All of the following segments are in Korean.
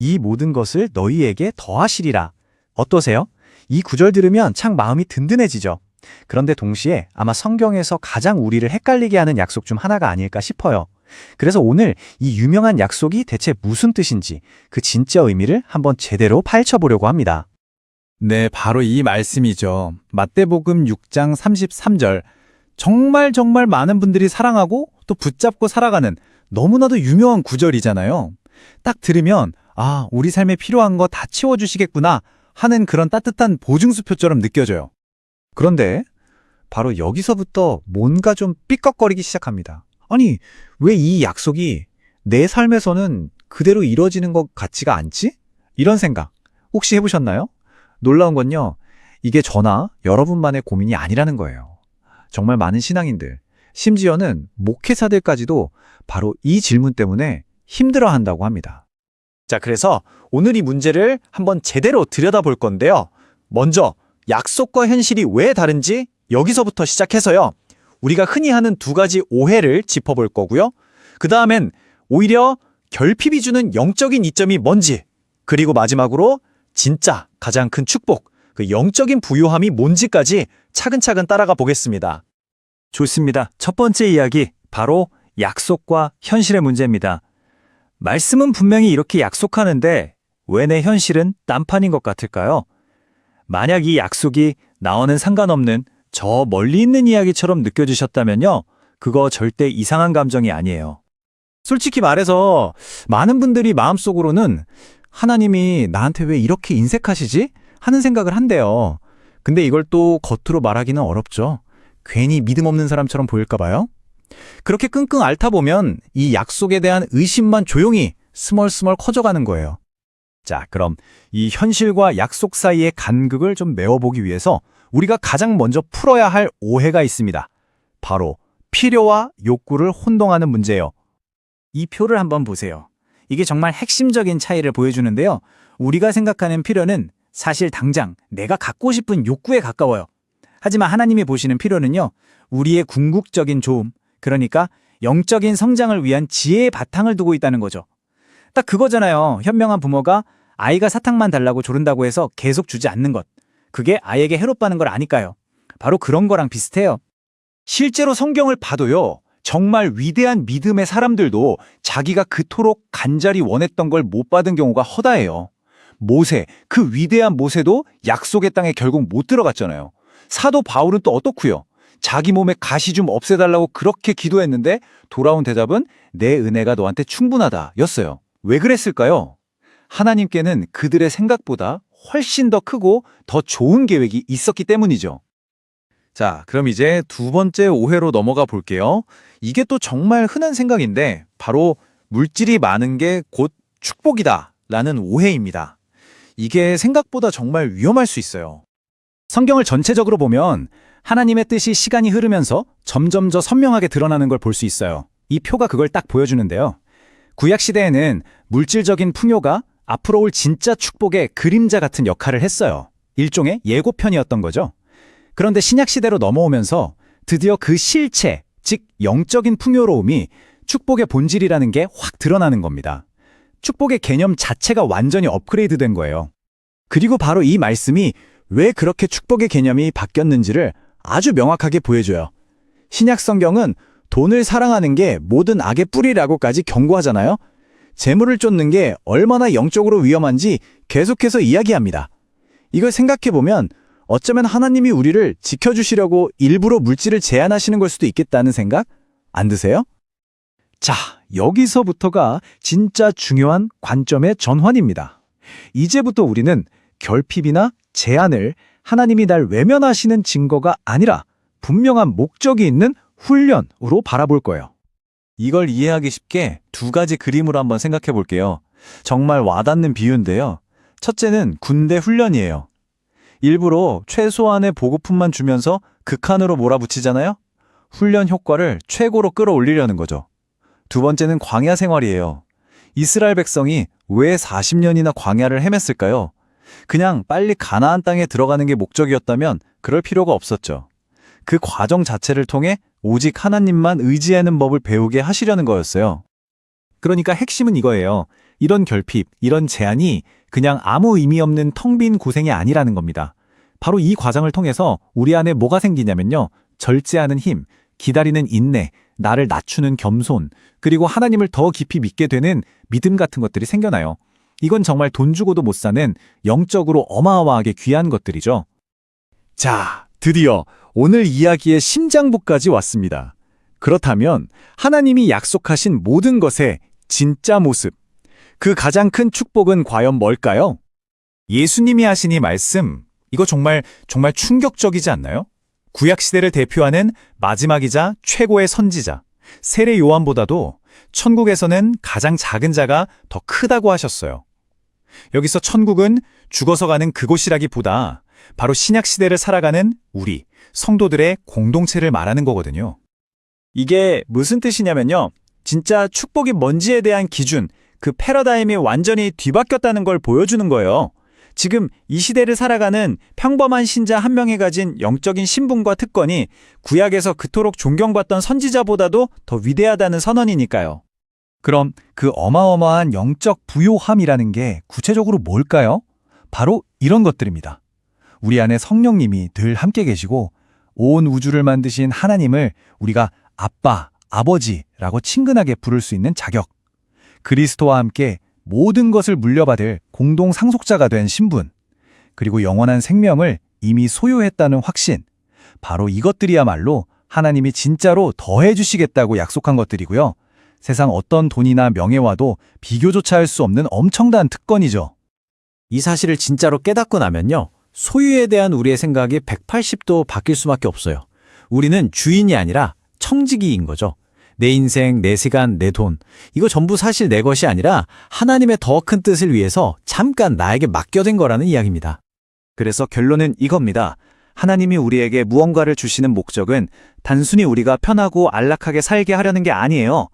이 모든 것을 너희에게 더하시리라. 어떠세요? 이 구절 들으면 참 마음이 든든해지죠. 그런데 동시에 아마 성경에서 가장 우리를 헷갈리게 하는 약속 중 하나가 아닐까 싶어요. 그래서 오늘 이 유명한 약속이 대체 무슨 뜻인지 그 진짜 의미를 한번 제대로 파헤쳐보려고 합니다. 네, 바로 이 말씀이죠. 마태복음 6장 33절. 정말 많은 분들이 사랑하고 또 붙잡고 살아가는 너무나도 유명한 구절이잖아요. 딱 들으면 아, 우리 삶에 필요한 거 다 채워주시겠구나 하는 그런 따뜻한 보증수표처럼 느껴져요. 그런데 바로 여기서부터 뭔가 좀 삐걱거리기 시작합니다. 아니, 왜 이 약속이 내 삶에서는 그대로 이루어지는 것 같지가 않지? 이런 생각 혹시 해보셨나요? 놀라운 건요, 이게 저나 여러분만의 고민이 아니라는 거예요. 정말 많은 신앙인들, 심지어는 목회자들까지도 바로 이 질문 때문에 힘들어한다고 합니다. 자, 그래서 오늘 이 문제를 한번 제대로 들여다볼 건데요. 먼저 약속과 현실이 왜 다른지 여기서부터 시작해서요, 우리가 흔히 하는 두 가지 오해를 짚어볼 거고요. 그 다음엔 오히려 결핍이 주는 영적인 이점이 뭔지, 그리고 마지막으로 진짜 가장 큰 축복, 그 영적인 부요함이 뭔지까지 차근차근 따라가 보겠습니다. 좋습니다. 첫 번째 이야기, 바로 약속과 현실의 문제입니다. 말씀은 분명히 이렇게 약속하는데 왜 내 현실은 딴판인 것 같을까요? 만약 이 약속이 나와는 상관없는 저 멀리 있는 이야기처럼 느껴지셨다면요, 그거 절대 이상한 감정이 아니에요. 솔직히 말해서 많은 분들이 마음속으로는 하나님이 나한테 왜 이렇게 인색하시지? 하는 생각을 한대요. 근데 이걸 또 겉으로 말하기는 어렵죠. 괜히 믿음 없는 사람처럼 보일까 봐요. 그렇게 끙끙 앓다 보면 이 약속에 대한 의심만 조용히 스멀스멀 커져가는 거예요. 자, 그럼 이 현실과 약속 사이의 간극을 좀 메워보기 위해서 우리가 가장 먼저 풀어야 할 오해가 있습니다. 바로 필요와 욕구를 혼동하는 문제예요. 이 표를 한번 보세요. 이게 정말 핵심적인 차이를 보여주는데요. 우리가 생각하는 필요는 사실 당장 내가 갖고 싶은 욕구에 가까워요. 하지만 하나님이 보시는 필요는요, 우리의 궁극적인 좋음, 그러니까 영적인 성장을 위한 지혜의 바탕을 두고 있다는 거죠. 딱 그거잖아요. 현명한 부모가 아이가 사탕만 달라고 조른다고 해서 계속 주지 않는 것. 그게 아이에게 해롭다는 걸 아니까요. 바로 그런 거랑 비슷해요. 실제로 성경을 봐도요, 정말 위대한 믿음의 사람들도 자기가 그토록 간절히 원했던 걸 못 받은 경우가 허다해요. 모세, 그 위대한 모세도 약속의 땅에 결국 못 들어갔잖아요. 사도 바울은 또 어떻고요? 자기 몸에 가시 좀 없애달라고 그렇게 기도했는데 돌아온 대답은 내 은혜가 너한테 충분하다 였어요. 왜 그랬을까요? 하나님께는 그들의 생각보다 훨씬 더 크고 더 좋은 계획이 있었기 때문이죠. 자, 그럼 이제 두 번째 오해로 넘어가 볼게요. 이게 또 정말 흔한 생각인데 바로 물질이 많은 게 곧 축복이다 라는 오해입니다. 이게 생각보다 정말 위험할 수 있어요. 성경을 전체적으로 보면 하나님의 뜻이 시간이 흐르면서 점점 더 선명하게 드러나는 걸 볼 수 있어요. 이 표가 그걸 딱 보여주는데요. 구약시대에는 물질적인 풍요가 앞으로 올 진짜 축복의 그림자 같은 역할을 했어요. 일종의 예고편이었던 거죠. 그런데 신약시대로 넘어오면서 드디어 그 실체, 즉 영적인 풍요로움이 축복의 본질이라는 게 확 드러나는 겁니다. 축복의 개념 자체가 완전히 업그레이드된 거예요. 그리고 바로 이 말씀이 왜 그렇게 축복의 개념이 바뀌었는지를 아주 명확하게 보여줘요. 신약 성경은 돈을 사랑하는 게 모든 악의 뿌리라고까지 경고하잖아요. 재물을 쫓는 게 얼마나 영적으로 위험한지 계속해서 이야기합니다. 이걸 생각해보면 어쩌면 하나님이 우리를 지켜주시려고 일부러 물질을 제한하시는 걸 수도 있겠다는 생각 안 드세요? 자, 여기서부터가 진짜 중요한 관점의 전환입니다. 이제부터 우리는 결핍이나 제한을 하나님이 날 외면하시는 증거가 아니라 분명한 목적이 있는 훈련으로 바라볼 거예요. 이걸 이해하기 쉽게 두 가지 그림으로 한번 생각해 볼게요. 정말 와닿는 비유인데요. 첫째는 군대 훈련이에요. 일부러 최소한의 보급품만 주면서 극한으로 몰아붙이잖아요? 훈련 효과를 최고로 끌어올리려는 거죠. 두 번째는 광야 생활이에요. 이스라엘 백성이 왜 40년이나 광야를 헤맸을까요? 그냥 빨리 가나안 땅에 들어가는 게 목적이었다면 그럴 필요가 없었죠. 그 과정 자체를 통해 오직 하나님만 의지하는 법을 배우게 하시려는 거였어요. 그러니까 핵심은 이거예요. 이런 결핍, 이런 제한이 그냥 아무 의미 없는 텅 빈 고생이 아니라는 겁니다. 바로 이 과정을 통해서 우리 안에 뭐가 생기냐면요. 절제하는 힘, 기다리는 인내, 나를 낮추는 겸손, 그리고 하나님을 더 깊이 믿게 되는 믿음 같은 것들이 생겨나요. 이건 정말 돈 주고도 못 사는 영적으로 어마어마하게 귀한 것들이죠. 자, 드디어 오늘 이야기의 심장부까지 왔습니다. 그렇다면 하나님이 약속하신 모든 것의 진짜 모습, 그 가장 큰 축복은 과연 뭘까요? 예수님이 하신 이 말씀, 이거 정말 충격적이지 않나요? 구약시대를 대표하는 마지막이자 최고의 선지자, 세례 요한보다도 천국에서는 가장 작은 자가 더 크다고 하셨어요. 여기서 천국은 죽어서 가는 그곳이라기보다 바로 신약시대를 살아가는 우리, 성도들의 공동체를 말하는 거거든요. 이게 무슨 뜻이냐면요. 진짜 축복이 뭔지에 대한 기준, 그 패러다임이 완전히 뒤바뀌었다는 걸 보여주는 거예요. 지금 이 시대를 살아가는 평범한 신자 한 명이 가진 영적인 신분과 특권이 구약에서 그토록 존경받던 선지자보다도 더 위대하다는 선언이니까요. 그럼 그 어마어마한 영적 부요함이라는 게 구체적으로 뭘까요? 바로 이런 것들입니다. 우리 안에 성령님이 늘 함께 계시고 온 우주를 만드신 하나님을 우리가 아빠, 아버지라고 친근하게 부를 수 있는 자격. 그리스도와 함께 모든 것을 물려받을 공동 상속자가 된 신분. 그리고 영원한 생명을 이미 소유했다는 확신. 바로 이것들이야말로 하나님이 진짜로 더해 주시겠다고 약속한 것들이고요. 세상 어떤 돈이나 명예와도 비교조차 할 수 없는 엄청난 특권이죠. 이 사실을 진짜로 깨닫고 나면요. 소유에 대한 우리의 생각이 180도 바뀔 수밖에 없어요. 우리는 주인이 아니라 청지기인 거죠. 내 인생, 내 시간, 내 돈. 이거 전부 사실 내 것이 아니라 하나님의 더 큰 뜻을 위해서 잠깐 나에게 맡겨진 거라는 이야기입니다. 그래서 결론은 이겁니다. 하나님이 우리에게 무언가를 주시는 목적은 단순히 우리가 편하고 안락하게 살게 하려는 게 아니에요.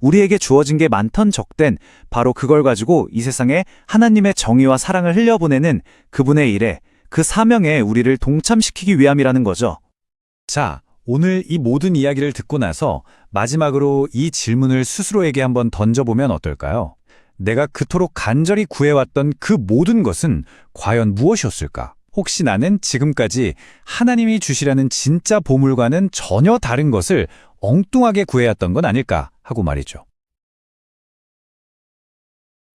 우리에게 주어진 게 많던적된 바로 그걸 가지고 이 세상에 하나님의 정의와 사랑을 흘려보내는 그분의 일에, 그 사명에 우리를 동참시키기 위함이라는 거죠. 자, 오늘 이 모든 이야기를 듣고 나서 마지막으로 이 질문을 스스로에게 한번 던져보면 어떨까요? 내가 그토록 간절히 구해왔던 그 모든 것은 과연 무엇이었을까? 혹시 나는 지금까지 하나님이 주시라는 진짜 보물과는 전혀 다른 것을 엉뚱하게 구해왔던 건 아닐까 하고 말이죠.